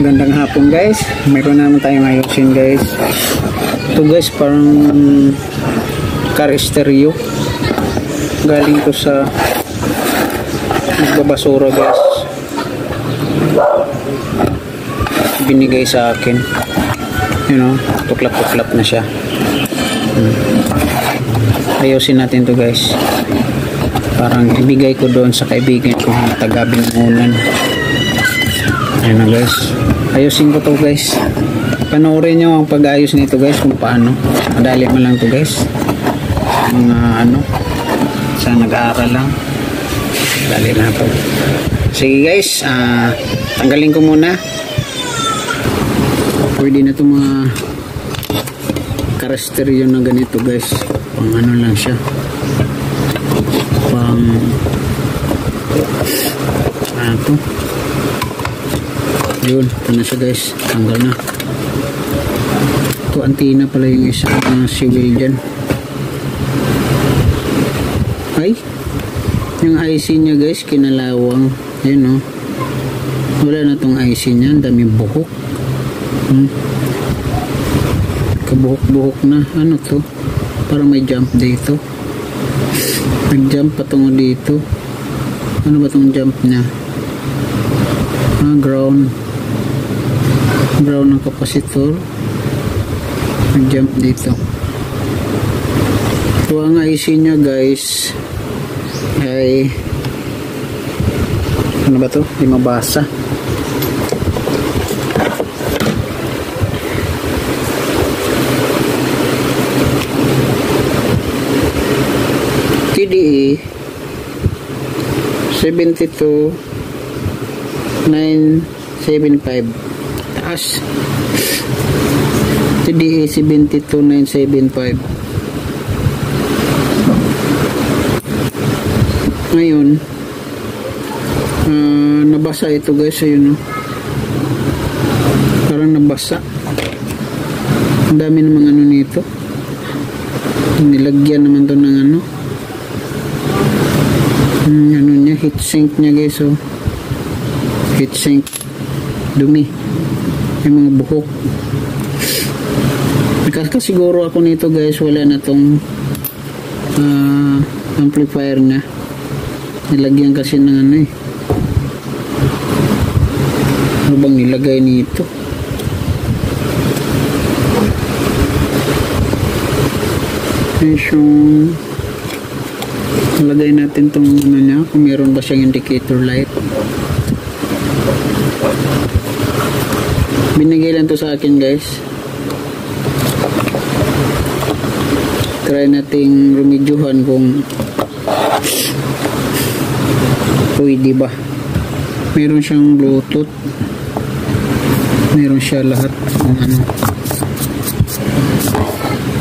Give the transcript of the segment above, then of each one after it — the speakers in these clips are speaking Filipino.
Gandang hapon guys. Mayroon naman tayong ayusin guys. Ito guys parang car stereo. Galing to sa nagbabasura guys. Binigay sa akin. You know, tuklap-tuklap na siya. Ayusin natin to guys. Parang ibigay ko doon sa kaibigan ko na taga Binangonan. Ayan na guys. Ayusin ko to guys. Panoorin nyo ang pag-ayos nito guys kung paano. Madali mo lang to guys. Mga sa nag-aaral lang. Madali na to. Sige guys. Tanggalin ko muna. Pwede na to mga karasteryo na ganito guys. Pang lang siya. Pang to. Yun, ito na siya guys, tanggal na. Ito antina pala yung isa civil dyan. Ay, yung IC nya guys kinalawang. Yun wala na tong IC nya, daming buhok. Kabuhok-buhok na. Ano to? Parang may jump dito. Nag-jump patungo dito. Ano ba tong jump nya? Ground ng capacitor. Nag-jump dito. So ang IC nya guys ay ano ba to? Di mabasa. TDE 72975 taas. TDE 72975. Ngayon nabasa ito guys. Ayun parang nabasa. Ang dami namang nito. Nilagyan naman to ng niya, heatsink nya guys. Heatsink dumi, may mga buhok. Siguro ako nito guys, wala na tong amplifier na nilagyan kasi ng ano bang nilagay nito? Yung nilagay natin tong niya, kung meron ba siyang indicator light. Binigay lang to sa akin guys. Try nating remedyohan kung pwede ba. Meron siyang Bluetooth. Meron siya lahat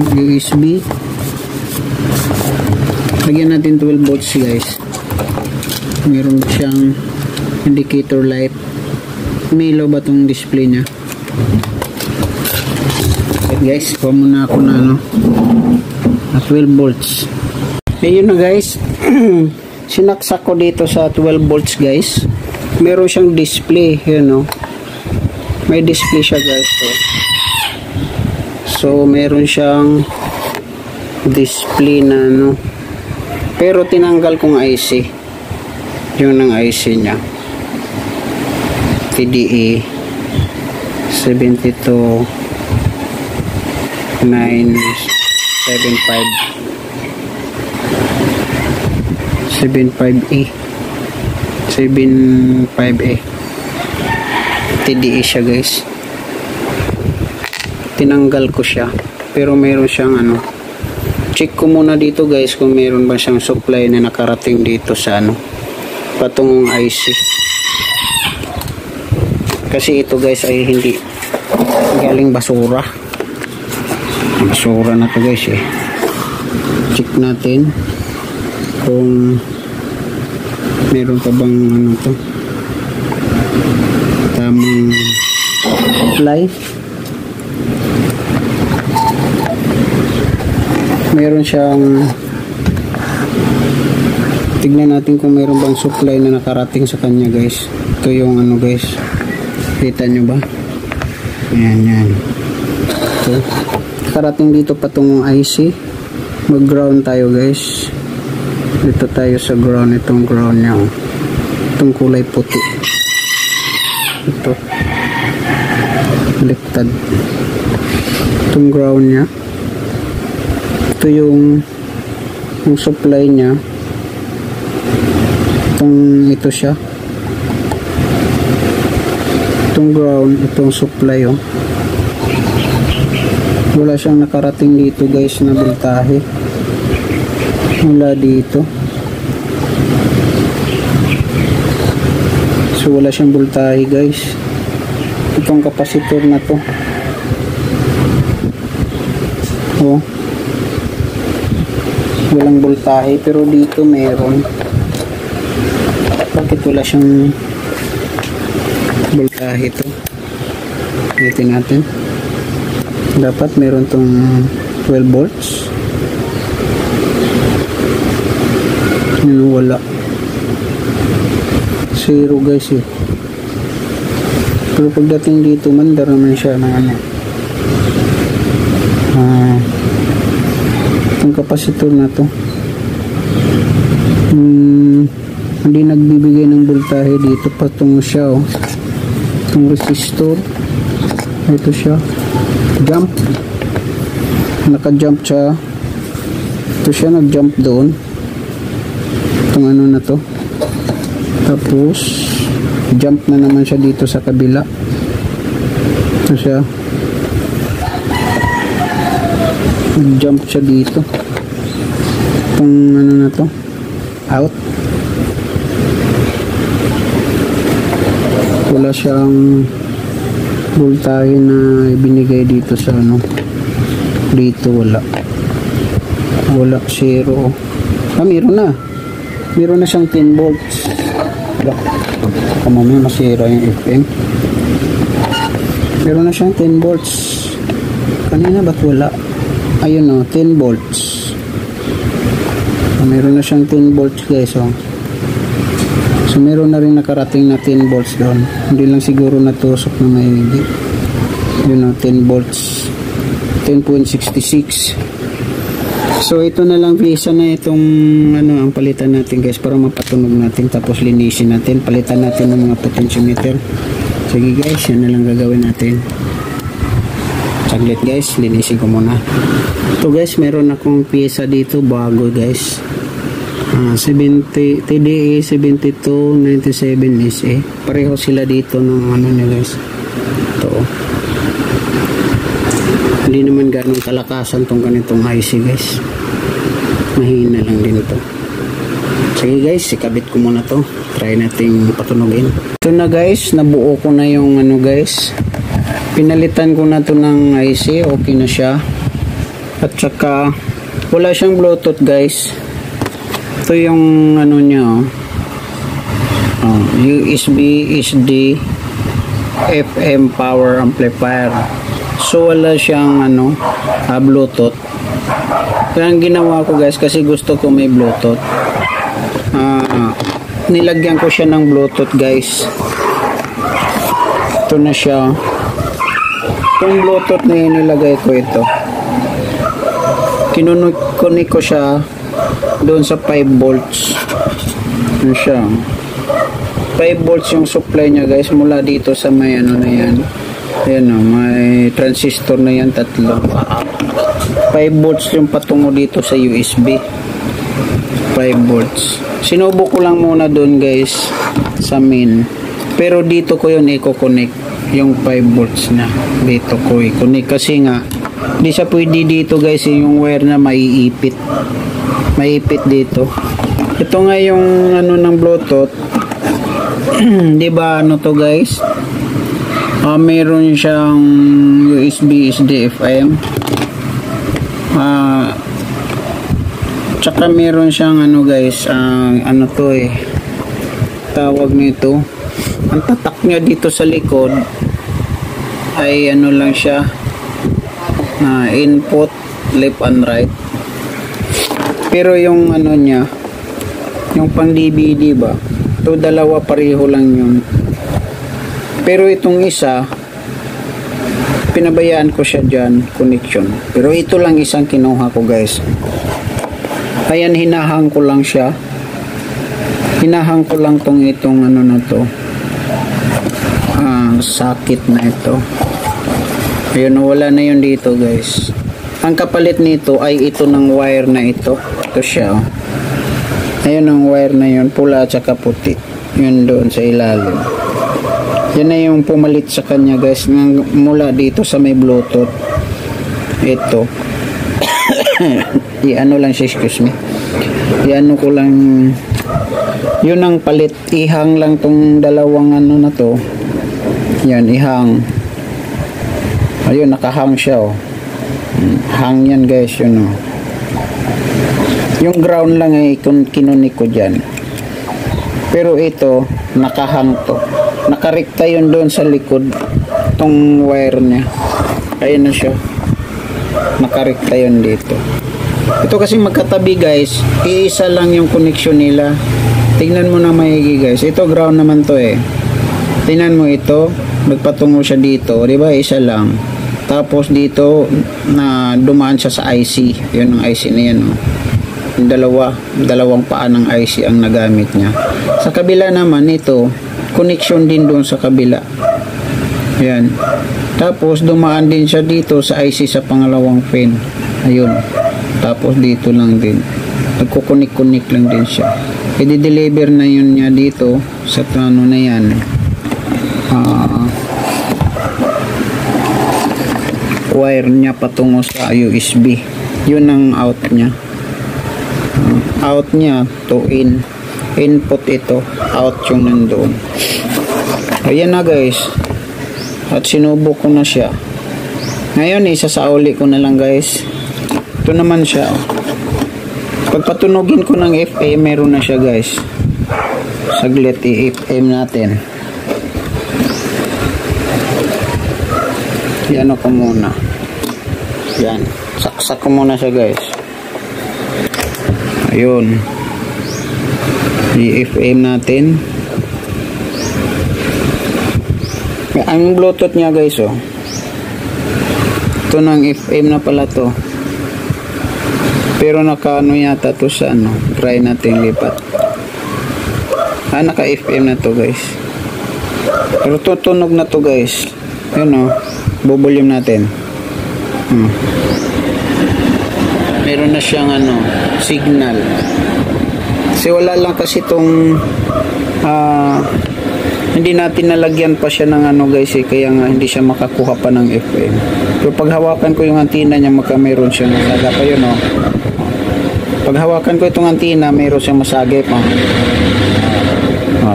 ng USB. Lagyan natin 12 volts guys. Meron siyang indicator light. Milo ba tong display nya? Okay guys, kuha muna ako na 12 volts. Ayun na guys. Sinaksak ko dito sa 12 volts guys. Meron siyang display, may display siya guys. So meron siyang display na pero tinanggal kong IC. Yung ng IC nya. TDE 72975 75A TDE siya guys. Tinanggal ko siya pero meron siyang check ko muna dito guys kung meron ba siyang supply na nakarating dito sa patungong IC. Kasi ito guys ay hindi galing basura. Basura na to guys Check natin kung meron pa bang tamang supply. Meron siyang, tignan natin kung meron bang supply na nakarating sa kanya guys. Ito yung guys, Kita nyo ba? Ayan, yan. So, karating dito pa itong IC. Mag-ground tayo guys. Dito tayo sa ground. Itong ground nya. Itong kulay puti. Ito. Baliktad. Itong ground nya. Ito yung supply nya. Ito siya. Itong ground, itong supply oh. Wala siyang nakarating dito guys na voltahe. Wala dito. So wala siyang voltahe guys. Itong capacitor na to. Oh. Walang voltahe pero dito meron. Bakit wala siyang voltahe ito? Ulitin natin. Dapat meron tong 12 volts. Wala. Zero guys eh. Pero pagdating dito mandar naman siya ng ano. Itong kapasitor na to. Hindi nagbibigay ng voltahe dito. Patungo siya oh. Itong resistor. Ito siya. Jump. Naka-jump siya. Ito siya nag-jump doon. Itong ano na to. Tapos jump na naman siya dito sa kabila. Ito siya. Nag-jump siya dito. Itong ano na to. Out. Wala siyang voltahe na ibinigay dito sa ano. Dito wala. Wala, zero. Meron na. Meron na siyang 10 volts. Kamamaya masira yung FM. Meron na siyang 10 volts. Kanina ba't wala? Ayun o, 10 volts. Meron na siyang 10 volts guys oh. So meron na rin nakarating na 10 volts doon. Hindi lang siguro natusok na may yun o, 10 volts. 10.66. So ito na lang pisa na itong ano ang palitan natin guys para mapatunog natin tapos linisin natin. Palitan natin ng mga potentiometer. Sige guys, yan na lang gagawin natin. Saglit guys, linisin ko muna. Ito guys, meron akong piyesa dito bago guys. 70 TDE 7297 SA. Pareho sila dito ng ano niya guys. Ito. Hindi naman ganong kalakasan tong ganitong IC guys. Mahina lang din ito. Sige guys, ikabit ko muna to. Try nating patunogin. Ito na guys, nabuo ko na yung ano guys. Pinalitan ko na to ng IC. Okay na siya. At saka wala siyang Bluetooth guys. Ito yung ano niya USB, SD, FM power amplifier. So wala siyang ano Bluetooth. Kaya ang ginawa ko guys kasi gusto ko may Bluetooth. Nilagyan ko siya ng Bluetooth guys. Ito na siya. Yung Bluetooth na nilagay ko ito. Kinunik ko siya doon sa 5 volts. Ano siya? 5 volts yung supply niya guys mula dito sa may ano na yan. Ayan o, may transistor na yan, tatlo. 5 volts yung patungo dito sa USB. 5 volts. Sinubo ko lang muna doon guys sa main. Pero dito ko yun i-connect yung 5 volts na. Dito ko i-connect kasi nga di siya pwede dito guys yung wire na maiipit. Maiipit dito. Ito nga yung ano ng Bluetooth. Di ba ano to guys? Meron siyang USB, SD, FM. Tsaka meron siyang ano guys, ano to tawag nito. Ang tatak niya dito sa likod ay ano lang siya, input left and right. Pero yung ano niya, yung pang DVD ba, ito dalawa pareho lang yun. Pero itong isa, pinabayaan ko siya dyan, connection. Pero ito lang isang kinuha ko guys. Ayan, hinahang ko lang siya. Hinahang ko lang itong ano na to. Sakit na ito. Ayun, wala na yun dito guys. Ang kapalit nito ay ito ng wire na ito. Ito siya. Oh. Ayun ang wire na yun. Pula at saka puti. Yun doon sa ilalim. Yan na yung pumalit sa kanya guys. Mula dito sa may bluetooth. Ito. I-ano lang siya, excuse me. I-ano ko lang. Yun ang palit. Ihang lang tong dalawang ano na to. Yan, ihang. Ayun, nakahang siya oh. Hang yan guys, yun oh. Yung ground lang ay kinunik ko dyan. Pero ito, nakahang to. Nakarikta yun doon sa likod. Tong wire niya. Ayun na siya. Nakarikta yun dito. Ito kasi magkatabi guys. Iisa lang yung connection nila. Tingnan mo na maigi guys. Ito ground naman to eh. Tingnan mo ito. Magpatungo siya dito. Diba? Isa lang. Tapos dito na dumaan siya sa IC. Yun ang IC na yan oh. Dalawang paa ng IC ang nagamit niya. Sa kabila naman ito, connection din doon sa kabila. Yan. Tapos dumaan din siya dito sa IC sa pangalawang pin. Ayun. Tapos dito lang din. Nagkukunik-kunik lang din siya. I-deliver na yun niya dito sa ano na yan. Wire niya patungo sa USB. Yun ang out niya. Out niya to in. Input ito. Out yung nandoon. Ayan na guys. At sinubok ko na siya. Ngayon isasauli ko na lang guys. Ito naman siya. Pagpatunogin ko ng FA, meron na siya guys. Saglit i-FM natin. Yan ako muna. Yan. Saksak ko muna siya guys. Ayun. I-FM natin. Ang bluetooth niya guys oh. Ito ng FM na pala to. Pero naka-ano yata to sa ano. Try natin lipat. Naka-FM na to guys. Pero tutunog na to guys. Yun oh. Volume natin. Meron na siyang ano, signal. Kasi wala lang kasi itong hindi natin nalagyan pa siya ng ano guys eh, kaya nga hindi siya makakuha pa ng FM. Pero pag hawakan ko yung antenna niya, meron siyang masagap pa yun oh. Pag hawakan ko itong antenna, meron siyang masagap oh.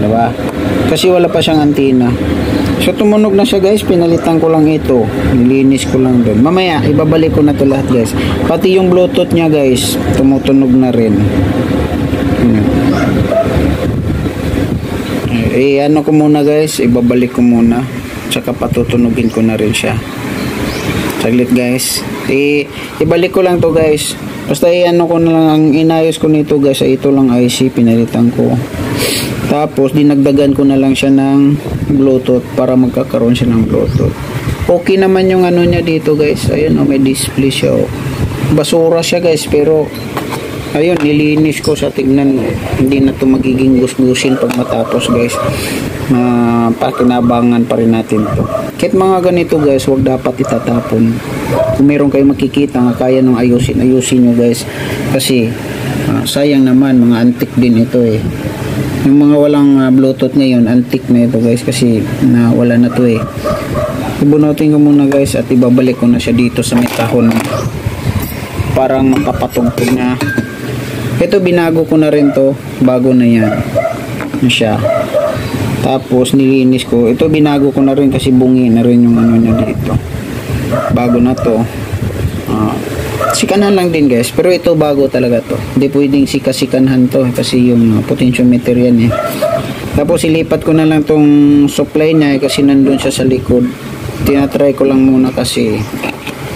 Diba? Kasi wala pa siyang antenna. So tumunog na siya guys, pinalitan ko lang ito, nilinis ko lang doon. Mamaya ibabalik ko na to lahat guys. Pati yung bluetooth niya guys, tumutunog na rin. Ano ko muna guys, ibabalik ko muna, tsaka patutunugin ko na rin siya. Saglit guys, ibalik ko lang to guys. Basta ano ko na lang, ang inayos ko nito guys ay ito lang IC, pinalitan ko. Tapos dinagdagan ko na lang siya ng bluetooth para magkakaroon siya ng bluetooth. Okay naman yung ano niya dito guys. Ayun oh, may display siya oh. Basura siya guys, pero ayun, nilinis ko sa tignan. Hindi na to magiging gusgusin pag matapos guys. Pakinabangan pa rin natin to. Kahit mga ganito guys, wag dapat itatapon. Kung meron kayo makikita nga kaya nung ayusin nyo guys. Kasi sayang naman, mga antik din ito eh. Yung mga walang bluetooth ngayon, antik na ito guys, kasi wala na to eh. Ibunutin ko muna guys at ibabalik ko na siya dito sa may kahon. Parang makapatugtog na. Ito binago ko na rin to, bago na yan. Siya. Tapos nilinis ko. Ito binago ko na rin kasi bungi na rin yung ano niya dito. Bago na to. Sikanan lang din guys, pero ito bago talaga to. Hindi pwedeng sikasikanhan to kasi yung potentiometer yan eh. Tapos ilipat ko na lang tong supply niya kasi nandun siya sa likod. Tinatry ko lang muna kasi.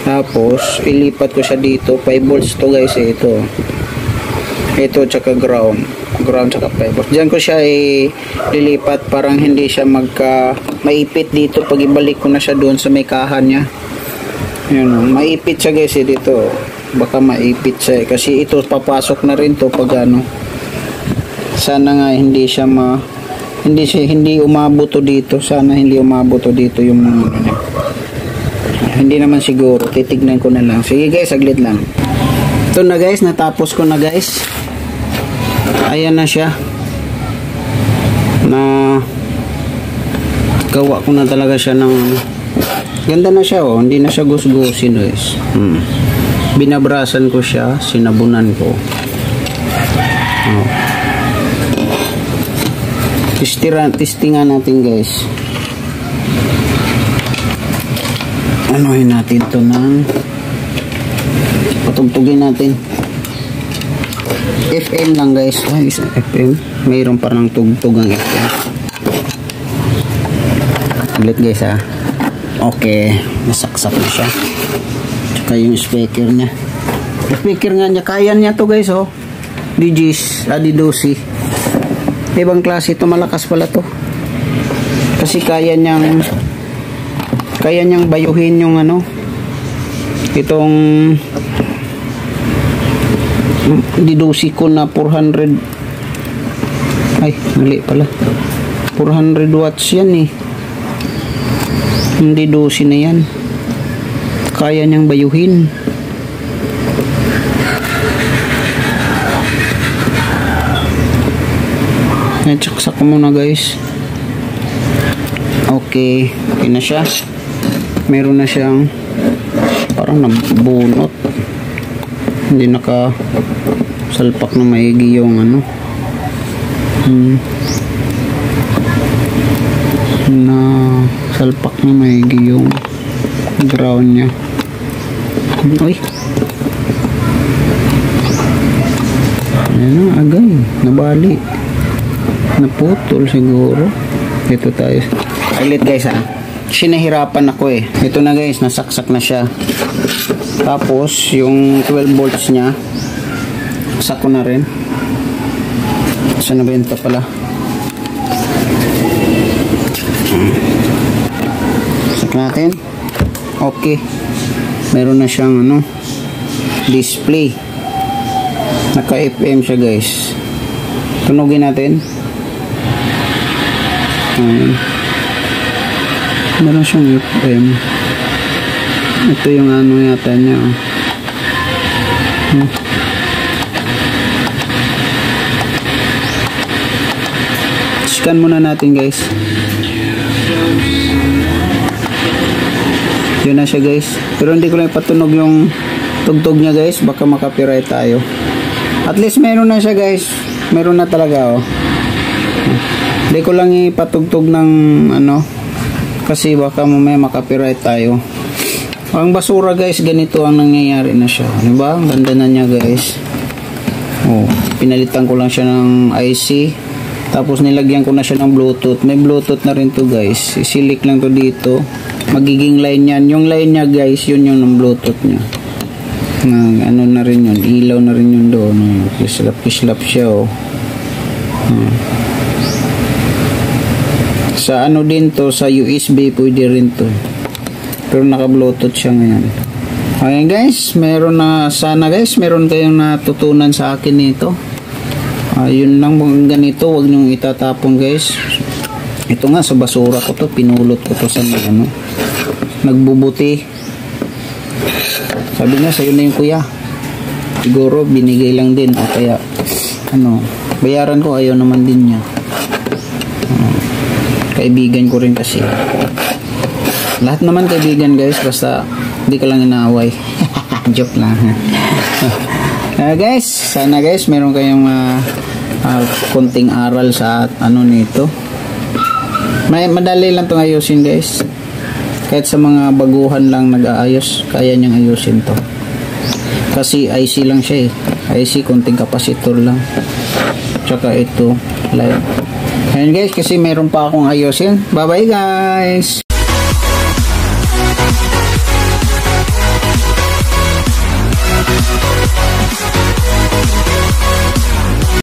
Tapos ilipat ko siya dito, 5 volts to guys eh, ito tsaka ground tsaka 5 volts. Diyan ko siya ililipat, parang hindi siya maipit dito pag ibalik ko na siya doon sa may kahan niya. Yun, maipit siya guys dito. Baka maipit siya kasi ito papasok na rin to pag ano. Sana nga hindi umabot to dito. Sana hindi umabot to dito yung hindi naman siguro. Titignan ko na lang. Sige guys, saglit lang. Ito na guys, natapos ko na guys. Ayan na siya. Na gawa ko na talaga siya ng ganda na siya oh. Hindi na siya gusgusin guys. Binabrasan ko siya, sinabunan ko. Oh. Testingan natin guys. Anuhin natin to ng patugtugin natin. FM lang guys. Ay, FM. Mayroon parang tugtog ang FM. Ulit guys ha. Okay. Nasaksak na siya. Tsaka yung speaker niya. Speaker nga niya. Kaya niya to guys oh. DJs. Adidosi. Ibang klase ito. Malakas pala to. Kasi kaya niyang bayuhin yung ano. Itong Didosi ko na 400. Ay, mali pala. 400 watts yan eh. Hindi dosi na yan. Kaya niyang bayuhin. Natsaksak ko muna guys. Okay. Okay na siya. Meron na siyang parang nabunot. Hindi naka salpak na maigi yung ano. Na salpak na maigi yung ground niya. Uy. Ayan na, agay. Nabali. Naputol siguro. Dito tayo. Ulit guys ha. Sinahirapan ako eh. Ito na guys, nasaksak na siya. Tapos, yung 12 volts niya, saksak ko na rin. Saan na ba yun pala? Saksak natin. Okay. Meron na siyang ano, display. Naka-FM siya guys. Tunugin natin. Meron siyang FM. Ito yung ano yata niya. Scan muna natin guys. Yun na siya guys. Pero hindi ko lang ipatunog yung tugtog niya guys. Baka makapiright tayo. At least meron na siya guys. Meron na talaga oh. Hindi ko lang ipatugtog ng ano. Kasi baka mamaya makapiright tayo. Ang basura guys, ganito ang nangyayari na siya. Diba? Ang ganda na niya guys. Oh, pinalitan ko lang siya ng IC. Tapos nilagyan ko na siya ng Bluetooth. May Bluetooth na rin to guys. Isilik lang to dito. Magiging line yan. Yung line niya guys, yun yung ng Bluetooth niya. Ano na rin yun. Ilaw na rin yun doon. Kislap siya oh. Sa ano din to, sa USB pwede rin to. Pero naka-Bluetooth siya ngayon. Ayan guys, meron na, sana guys, meron kayong natutunan sa akin nito. Yun lang ganito, wag niyong itatapon guys. Ito nga, sa basura ko to, pinulot ko to sa ano, nagbubuti. Sabi niya, sa'yo na yung kuya. Siguro, binigay lang din. O kaya, ano, bayaran ko, ayaw naman din niya. Kaibigan ko rin kasi. Lahat naman kaibigan guys, basta hindi ka lang inaaway. Joke lang. Guys, sana guys meron kayong konting aral sa ano nito. Madali lang itong ayusin guys. Kahit sa mga baguhan lang nag-aayos, kaya niyang ayusin to. Kasi IC lang siya eh. IC, konting capacitor lang. Tsaka ito, light. Ayan guys, kasi meron pa akong ayusin. Bye bye guys!